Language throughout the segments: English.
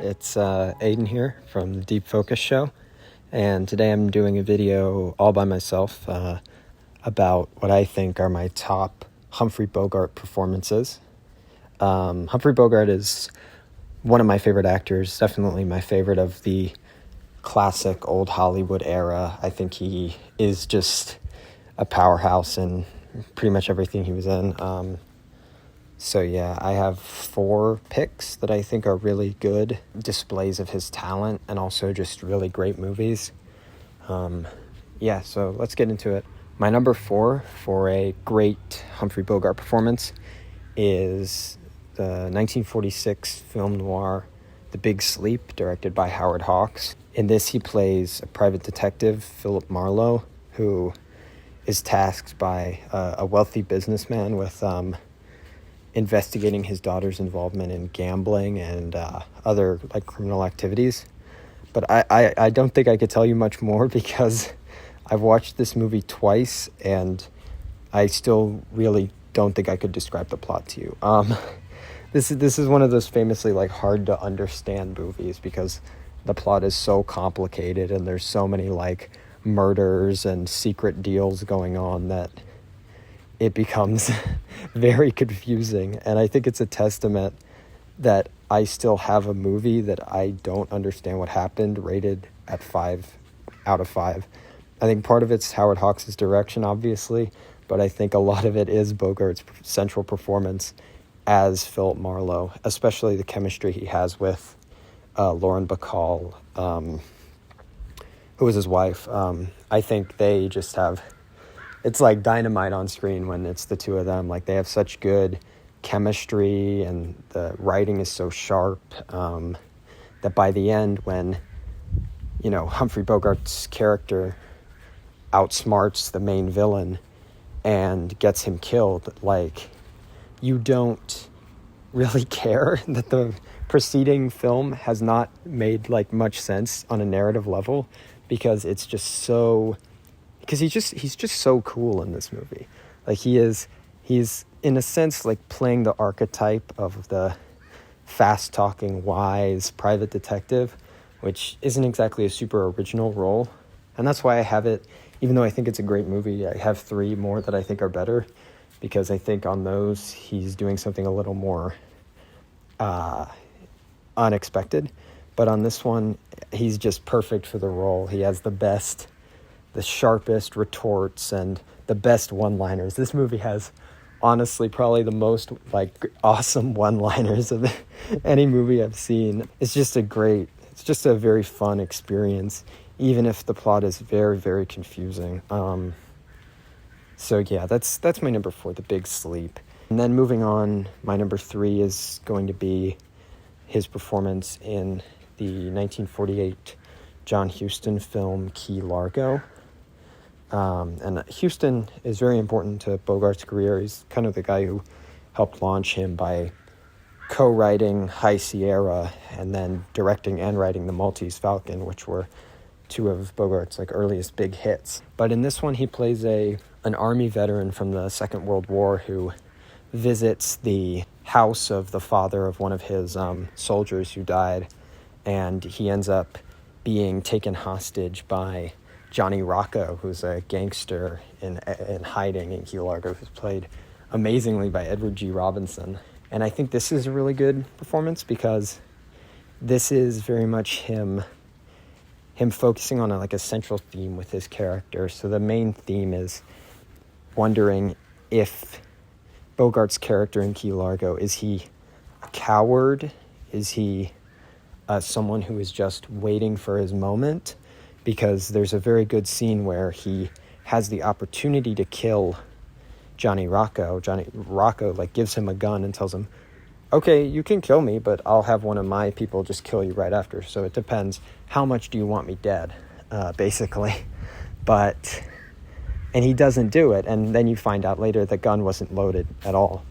It's Aidan here from the Deep Focus Show, and today I'm doing a video all by myself about what I think are my top Humphrey Bogart performances. Humphrey Bogart is one of my favorite actors, definitely my favorite of the classic old Hollywood era. I think he is just a powerhouse in pretty much everything he was in. So yeah, I have 4 picks that I think are really good displays of his talent and also just really great movies. So let's get into it. My number 4 for a great Humphrey Bogart performance is the 1946 film noir The Big Sleep, directed by Howard Hawks. In this, he plays a private detective, Philip Marlowe, who is tasked by a wealthy businessman with investigating his daughter's involvement in gambling and other criminal activities. But I don't think I could tell you much more because I've watched this movie twice and I still really don't think I could describe the plot to you. This is one of those famously hard to understand movies because the plot is so complicated and there's so many murders and secret deals going on that it becomes very confusing. And I think it's a testament that I still have a movie that I don't understand what happened rated at 5 out of 5. I think part of it's Howard Hawks' direction, obviously, but I think a lot of it is Bogart's central performance as Philip Marlowe, especially the chemistry he has with Lauren Bacall, who is his wife. I think they just have... It's like dynamite on screen when it's the two of them. They have such good chemistry and the writing is so sharp that by the end when, Humphrey Bogart's character outsmarts the main villain and gets him killed, you don't really care that the preceding film has not made much sense on a narrative level because it's just so... Because he's just so cool in this movie. He's in a sense playing the archetype of the fast-talking, wise private detective, which isn't exactly a super original role. And that's why I have it, even though I think it's a great movie, I have 3 more that I think are better, because I think on those he's doing something a little more unexpected. But on this one, he's just perfect for the role. He has the sharpest retorts and the best one-liners. This movie has, honestly, probably the most, awesome one-liners of any movie I've seen. It's just a very fun experience, even if the plot is very, very confusing. That's my number 4, The Big Sleep. And then moving on, my number 3 is going to be his performance in the 1948 John Huston film Key Largo. And Huston is very important to Bogart's career. He's kind of the guy who helped launch him by co-writing High Sierra and then directing and writing The Maltese Falcon, which were 2 of Bogart's earliest big hits. But in this one, he plays an army veteran from the Second World War who visits the house of the father of one of his soldiers who died, and he ends up being taken hostage by Johnny Rocco, who's a gangster in hiding in Key Largo, who's played amazingly by Edward G. Robinson. And I think this is a really good performance because this is very much him focusing on a central theme with his character. So the main theme is wondering if Bogart's character in Key Largo, is he a coward? Is he someone who is just waiting for his moment? Because there's a very good scene where he has the opportunity to kill Johnny Rocco. Johnny Rocco gives him a gun and tells him, okay, you can kill me, but I'll have one of my people just kill you right after. So it depends. How much do you want me dead, basically? And he doesn't do it. And then you find out later the gun wasn't loaded at all.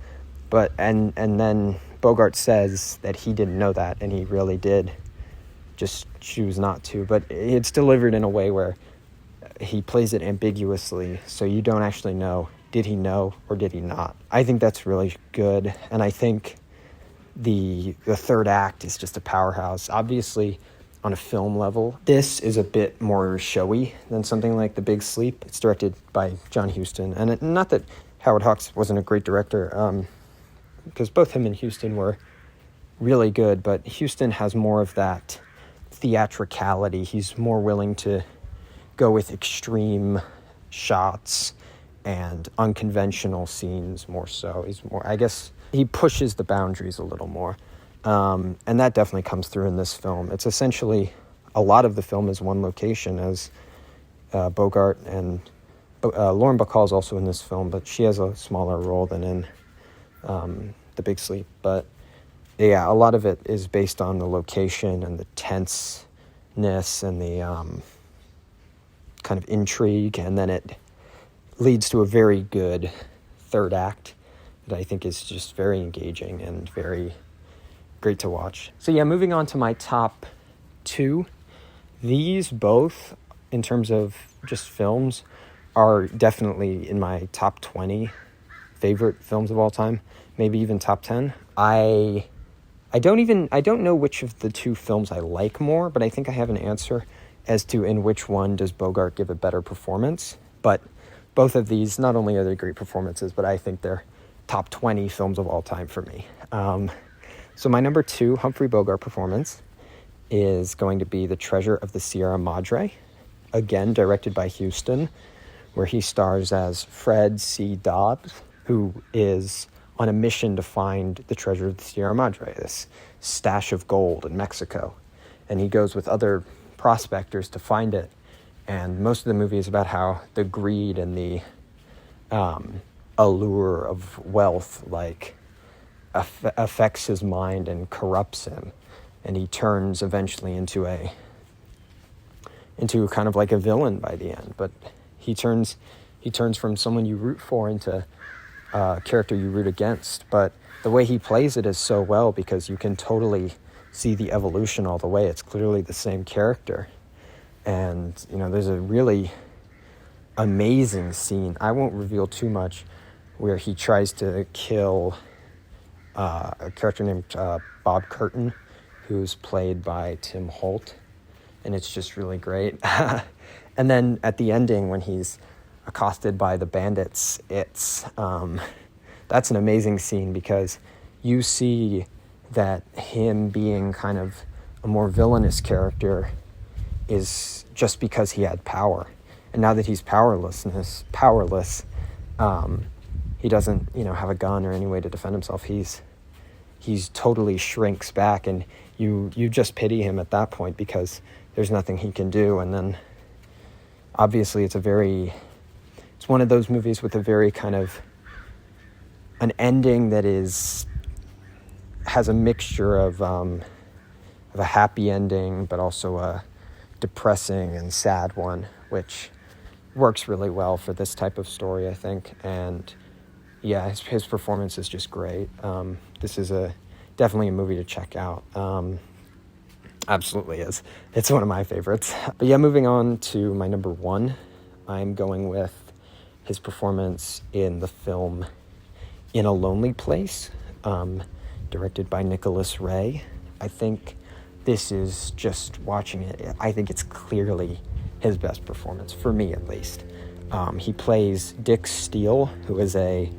And then Bogart says that he didn't know that and he really did just choose not to, but it's delivered in a way where he plays it ambiguously, so you don't actually know, did he know or did he not? I think that's really good, and I think the third act is just a powerhouse. Obviously, on a film level, this is a bit more showy than something like The Big Sleep. It's directed by John Huston, and not that Howard Hawks wasn't a great director, because both him and Huston were really good, but Huston has more of that theatricality. He's more willing to go with extreme shots and unconventional scenes more so. I guess he pushes the boundaries a little more. And that definitely comes through in this film. It's essentially, a lot of the film is one location, as Bogart and Lauren Bacall is also in this film, but she has a smaller role than in The Big Sleep. But yeah, a lot of it is based on the location and the tenseness and the kind of intrigue, and then it leads to a very good third act that I think is just very engaging and very great to watch. So yeah, moving on to my top two. These both, in terms of just films, are definitely in my top 20 favorite films of all time, maybe even top 10. I don't know which of the two films I like more, but I think I have an answer as to in which one does Bogart give a better performance. But both of these, not only are they great performances, but I think they're top 20 films of all time for me. So my number 2 Humphrey Bogart performance is going to be The Treasure of the Sierra Madre, again directed by Huston, where he stars as Fred C. Dobbs, who is on a mission to find the treasure of the Sierra Madre, this stash of gold in Mexico. And he goes with other prospectors to find it. And most of the movie is about how the greed and the allure of wealth affects his mind and corrupts him, and he turns eventually into kind of like a villain by the end. But he turns from someone you root for into a character you root against. But the way he plays it is so well, because you can totally see the evolution all the way. It's clearly the same character. And, there's a really amazing scene, I won't reveal too much, where he tries to kill a character named Bob Curtin, who's played by Tim Holt. And it's just really great. And then at the ending, when he's accosted by the bandits, that's an amazing scene, because you see that him being kind of a more villainous character is just because he had power. And now that he's powerless, he doesn't, have a gun or any way to defend himself. He's totally shrinks back, and you just pity him at that point, because there's nothing he can do. And then obviously it's one of those movies with a very kind of an ending that has a mixture of a happy ending, but also a depressing and sad one, which works really well for this type of story, I think. And yeah, his performance is just great. This is definitely a movie to check out. Absolutely is. It's one of my favorites. But yeah, moving on to my number 1, I'm going with his performance in the film In a Lonely Place, directed by Nicholas Ray. I think this is, just watching it, I think it's clearly his best performance, for me at least. He plays Dick Steele, who is a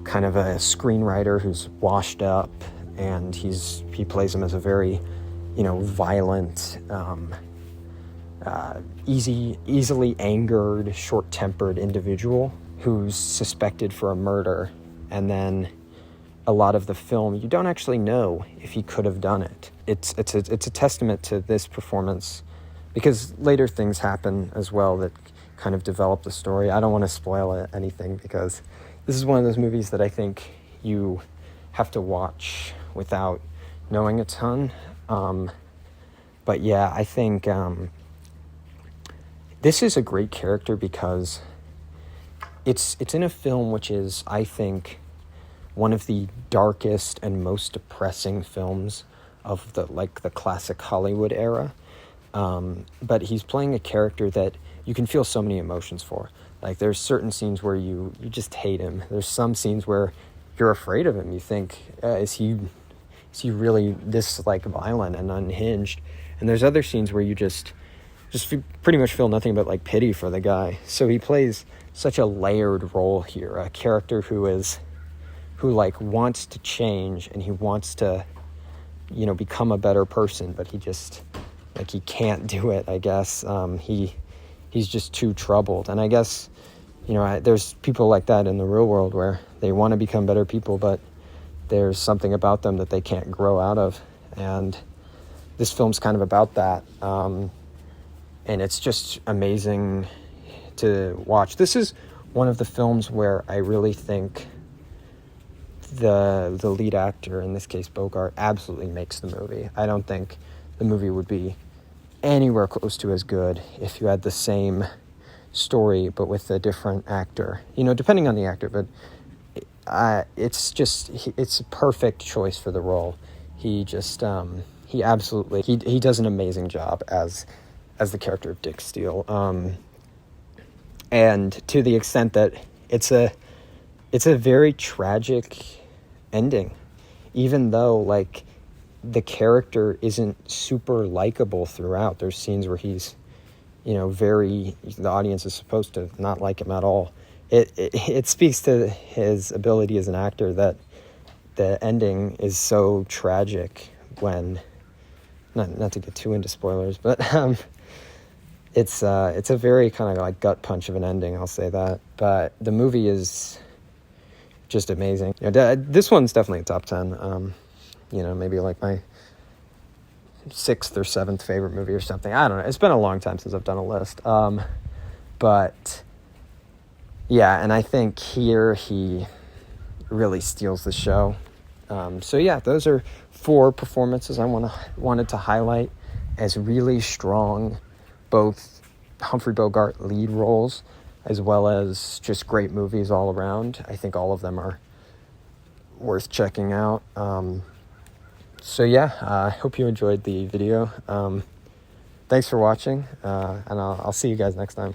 kind of a screenwriter who's washed up, and he plays him as a very, violent, easily angered, short-tempered individual who's suspected for a murder. And then a lot of the film, you don't actually know if he could have done it. It's a testament to this performance, because later things happen as well that kind of develop the story. I don't want to spoil anything, because this is one of those movies that I think you have to watch without knowing a ton. But yeah, I think this is a great character, because it's in a film which is, I think, one of the darkest and most depressing films of the classic Hollywood era. But he's playing a character that you can feel so many emotions for. Like, there's certain scenes where you just hate him. There's some scenes where you're afraid of him. You think, is he really this like violent and unhinged? And there's other scenes where you just pretty much feel nothing but like pity for the guy. So he plays such a layered role here, a character who like wants to change, and he wants to, you know, become a better person, but he just, like, he can't do it, I guess. He's just too troubled. And I guess, you know, there's people like that in the real world where they want to become better people, but there's something about them that they can't grow out of. And this film's kind of about that. And it's just amazing to watch. This is one of the films where I really think the lead actor, in this case Bogart, absolutely makes the movie. I don't think the movie would be anywhere close to as good if you had the same story but with a different actor, you know, depending on the actor. But it's a perfect choice for the role. He just he absolutely he does an amazing job as the character of Dick Steele, and to the extent that it's a very tragic ending, even though like the character isn't super likable throughout. There's scenes where he's, you know, the audience is supposed to not like him at all. It speaks to his ability as an actor that the ending is so tragic when, not to get too into spoilers, but it's a very kind of like gut punch of an ending, I'll say that. But the movie is just amazing. You know, this one's definitely a top 10. You know, maybe like my 6th or 7th favorite movie or something. I don't know. It's been a long time since I've done a list. But yeah, and I think here he really steals the show. So yeah, those are 4 performances I wanted to highlight as really strong, both Humphrey Bogart lead roles as well as just great movies all around. I think all of them are worth checking out. So yeah, I hope you enjoyed the video. Thanks for watching, and I'll see you guys next time.